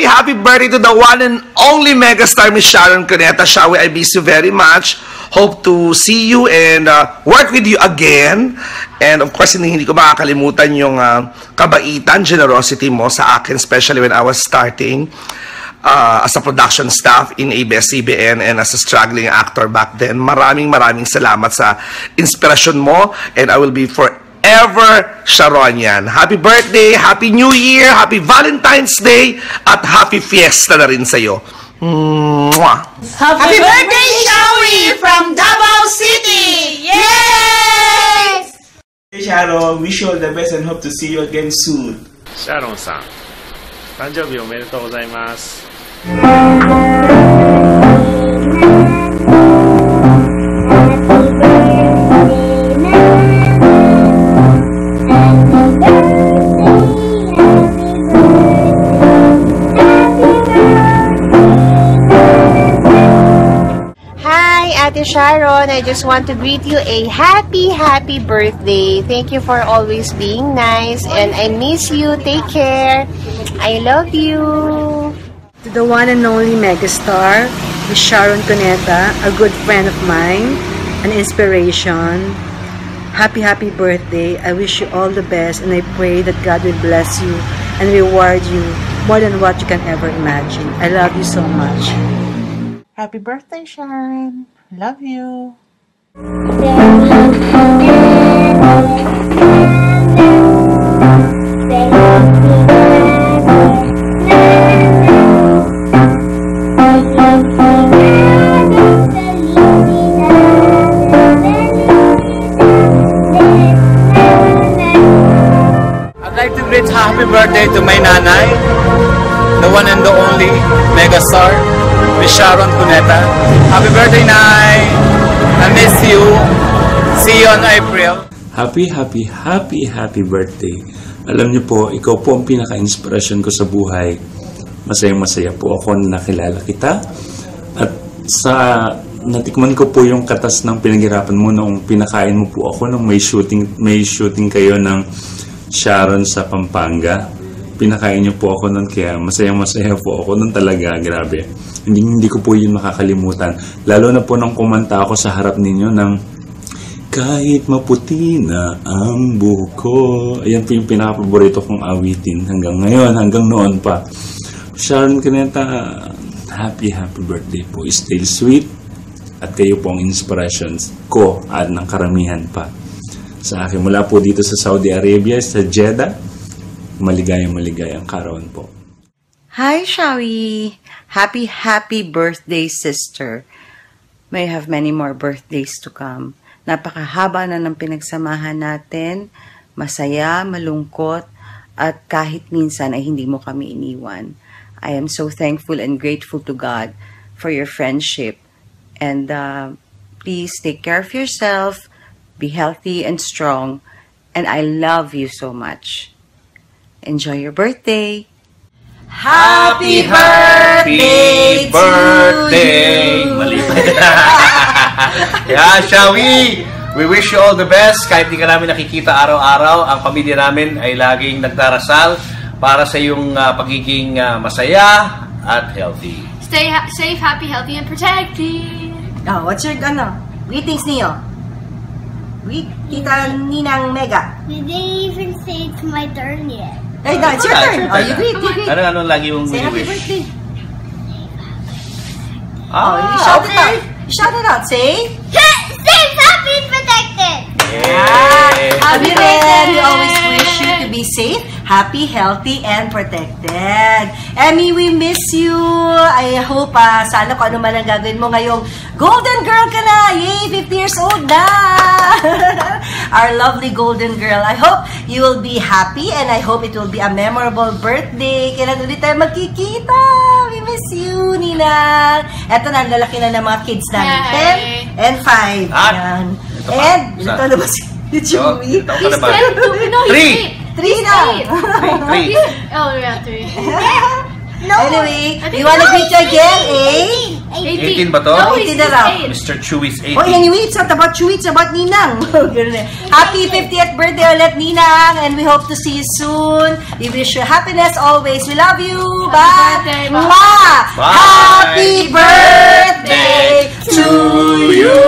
happy birthday to the one and only megastar, Miss Sharon Cuneta. Shawi, I miss you very much. Hope to see you and work with you again. And of course, hindi ko makakalimutan yung kabaitan, generosity mo sa akin, especially when I was starting as a production staff in ABS-CBN and as a struggling actor back then. Maraming salamat sa inspirasyon mo, and I will be forever Sharonian. Happy birthday, Happy New Year, Happy Valentine's Day, at Happy Fiesta na rin sa'yo. Mwah! Happy birthday, Shawi, from Davao City! Yes! Hey Sharon, wish you all the best and hope to see you again soon. Sharon-san, 誕生日おめでとうございます。Ate Sharon, I just want to greet you a happy birthday. Thank you for always being nice, and I miss you. Take care. I love you. To the one and only megastar, Miss Sharon Cuneta, a good friend of mine, an inspiration. Happy birthday. I wish you all the best, and I pray that God will bless you and reward you more than what you can ever imagine. I love you so much. Happy birthday, Sharon. Love you. I'd like to greet happy birthday to my nanay, the one and the only megastar, Miss Sharon Cuneta. Happy birthday, Nay! I miss you. See you on April. Happy birthday. Alam niyo po, ikaw po ang pinaka-inspirasyon ko sa buhay. Masaya po ako na nakilala kita. At sa natikman ko po yung katas ng pinaghirapan mo noong pinakain mo po ako nung may shooting kayo ng Sharon sa Pampanga. Pinakain niyo po ako nun, kaya masaya po ako nun talaga, grabe. Hindi ko po yun makakalimutan. Lalo na po nung kumanta ako sa harap ninyo ng kahit maputi na ang buhok ko. Ayan po yung pinaka-paborito kong awitin hanggang ngayon, hanggang noon pa. Sharon Cuneta, happy birthday po. Stay sweet, at kayo po ang inspirations ko at ng karamihan pa sa akin. Mula po dito sa Saudi Arabia, sa Jeddah. Maligayang karawan po. Hi, Shawi! Happy birthday, sister. May have many more birthdays to come. Napakahaba na ng pinagsamahan natin. Masaya, malungkot, at kahit minsan ay hindi mo kami iniwan. I am so thankful and grateful to God for your friendship. And please take care of yourself, be healthy and strong, and I love you so much. Enjoy your birthday! Happy birthday to you! Yeah, Shawi! We wish you all the best. Kahit di ka namin nakikita araw-araw, ang pamilya namin ay laging nagdarasal para sa iyong pagiging masaya at healthy. Stay safe, happy, healthy, and protected! Oh, what's your greetings niyo? Greet Tita Ninang Mega. We didn't even say it's my turn yet. Hey, no, it's your turn. Oh, you greet. Ano lagi mong say happy wish? birthday. You shout it out. You shout it out. Say safe, happy, and protected! Yeah. Happy birthday. We always wish you to be safe, happy, healthy, and protected. Emmy, we miss you. I hope sana kung ano man ang gagawin mo ngayong golden girl ka na. Yay, 50 years old na. Our lovely golden girl. I hope you will be happy, and I hope it will be a memorable birthday. Kailan ulit tayo magkikita. We miss you, Nina. Eto na, lalaki na ng mga kids namin. 10 and 5. Yan. And, ito na ba si Chewy? He's 10 too. No, he's 8. 3 na. 3. Oh, yeah, 3. No. Anyway, we wanna greet you again, eh? 18 ba to? No, 18 na raw. Mr. Chewy's 18. Oh, anyway, it's not about Chewy, it's about Ninang. Happy 50th birthday ulit, Ninang, and we hope to see you soon. We wish you happiness always. We love you. Bye. Birthday. Mwah! Bye. Happy birthday to you.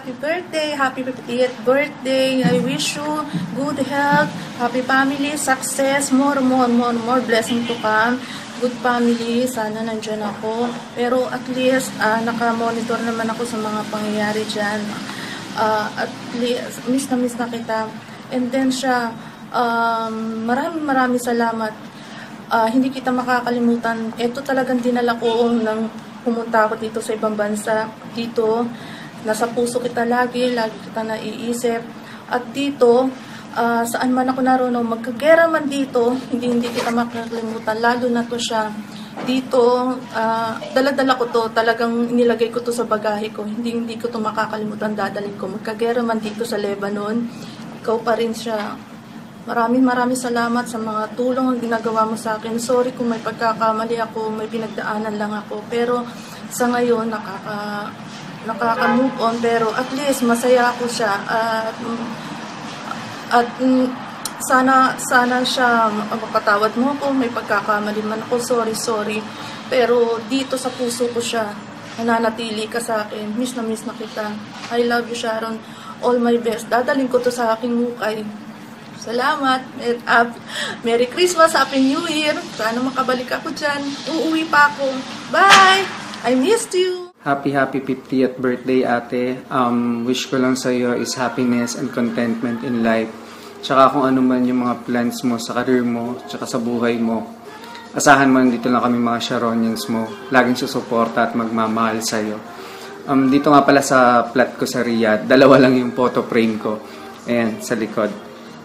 Happy birthday, happy 50th birthday. I wish you good health, happy family, success, more blessing to come. Good family, sana nandyan ako. Pero at least, naka-monitor naman ako sa mga pangyayari dyan. At least, miss na kita. And then siya, maraming salamat. Hindi kita makakalimutan. Ito talagang dinala ko nang pumunta ako dito sa ibang bansa. Dito, nasa puso kita lagi kita naiisip. At dito, saan man ako naroon, magkagera man dito, hindi kita makakalimutan. Lalo na to siya. Dito, dala-dala ko to, talagang nilagay ko to sa bagahe ko. Hindi ko to makakalimutan, dadalhin ko. Magkagera man dito sa Lebanon, ikaw pa rin siya. Maraming salamat sa mga tulong ang ginagawa mo sa akin. Sorry kung may pagkakamali ako, may pinagdaanan lang ako. Pero sa ngayon, nakaka-move on, pero at least masaya ako siya. At sana siya mapatawad mo ako, may pagkakamali man ako, sorry. Pero dito sa puso ko siya, nananatili ka sa akin. Miss na kita. I love you, Sharon. All my best. Dadaling ko to sa aking hukay. Salamat. Merry Christmas, Happy New Year. Sana makabalik ako dyan. Uuwi pa ako. Bye! I missed you. Happy 50th birthday, ate. Wish ko lang sa'yo is happiness and contentment in life. Tsaka kung ano man yung mga plans mo sa career mo, tsaka sa buhay mo. Asahan mo, dito lang kami mga Sharonians mo. Laging susuporta at magmamahal sa'yo. Dito nga pala sa flat ko sa Riyadh, 2 lang yung photo frame ko. Ayan, sa likod.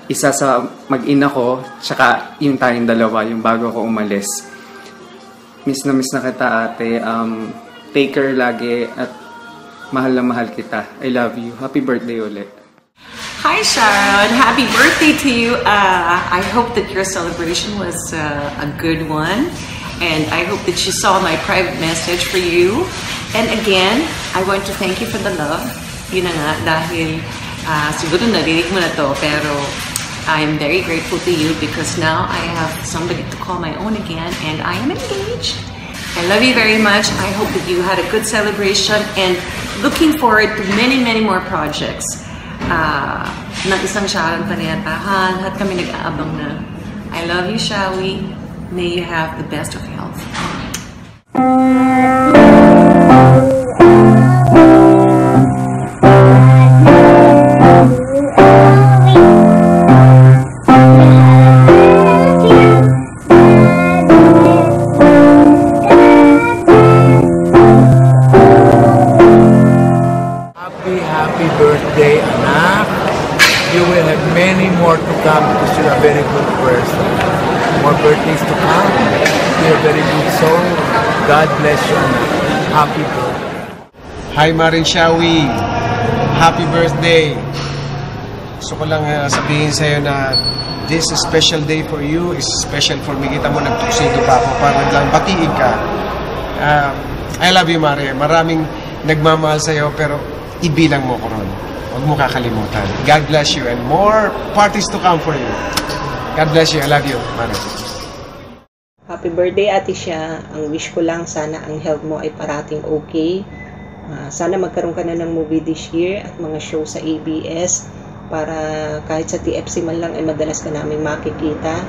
Isa sa mag-ina ko, tsaka yung tayong 2, yung bago ko umalis. Miss na kita, ate. Take care lagi at mahal na mahal kita. I love you. Happy birthday ulit. Hi Sharon, happy birthday to you. I hope that your celebration was a good one. And I hope that you saw my private message for you. And again, I want to thank you for the love. Yun na nga, dahil siguro narinig mo na to, pero I am very grateful to you because now I have somebody to call my own again and I am engaged. I love you very much. I hope that you had a good celebration and looking forward to many more projects. Ng isang Sharon Cuneta. Lahat kami nag-aabang na. I love you, Shawi. May you have the best of health. Happy birthday, anak. You will have many more to come because you're a very good person. More birthdays to come. You're a very good soul. God bless you, anak. Happy birthday. Hi, Marin Shawi. Happy birthday. Gusto ko lang sabihin sa'yo na this special day for you is special for me. Kita mo, nagtuksido pa ako para lang batiin ka. I love you, Mare. Maraming nagmamahal sa'yo, pero ibilang mo ko ron. Huwag mo kakalimutan. God bless you and more parties to come for you. God bless you. I love you, Mare. Happy birthday, Ate Sha. Ang wish ko lang, sana ang health mo ay parating okay. Sana magkaroon ka na ng movie this year at mga show sa ABS para kahit sa TFC man lang ay madalas ka namin makikita.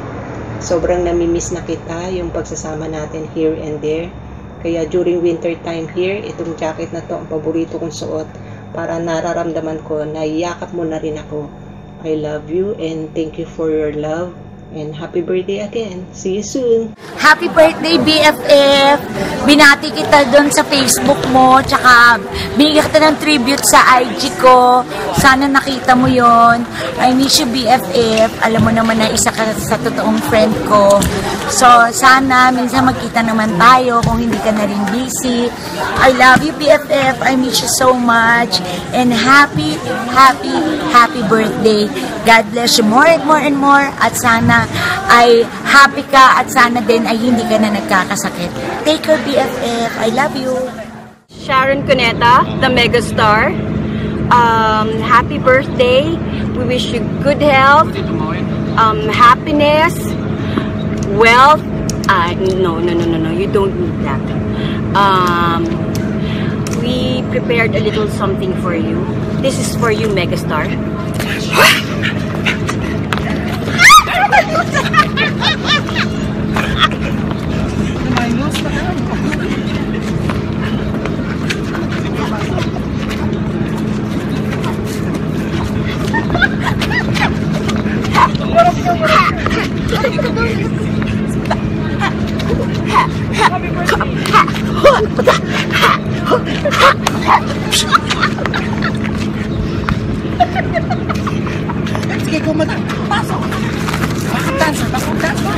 Sobrang namimiss na kita yung pagsasama natin here and there. Kaya during winter time here, itong jacket na to ang paborito kong suot para nararamdaman ko na yakap mo na rin ako. I love you and thank you for your love. And happy birthday again. See you soon. Happy birthday, BFF! Binati kita doon sa Facebook mo, tsaka binigyan kita ng tribute sa IG ko. Sana nakita mo yon. I miss you, BFF. Alam mo naman na isa ka sa totoong friend ko. So, sana minsan magkita naman tayo kung hindi ka na rin busy. I love you, BFF. I miss you so much. And happy, happy, happy birthday. God bless you more and more and more. At sana ay happy ka at sana din ay hindi ka na nagkakasakit. Take care, BFF. I love you. Sharon Cuneta, the megastar. Happy birthday. We wish you good health, happiness, wealth. No, you don't need that. We prepared a little something for you. This is for you, megastar. Sige, kumata. Pasok. Pasok, dancer. Pasok, dancer.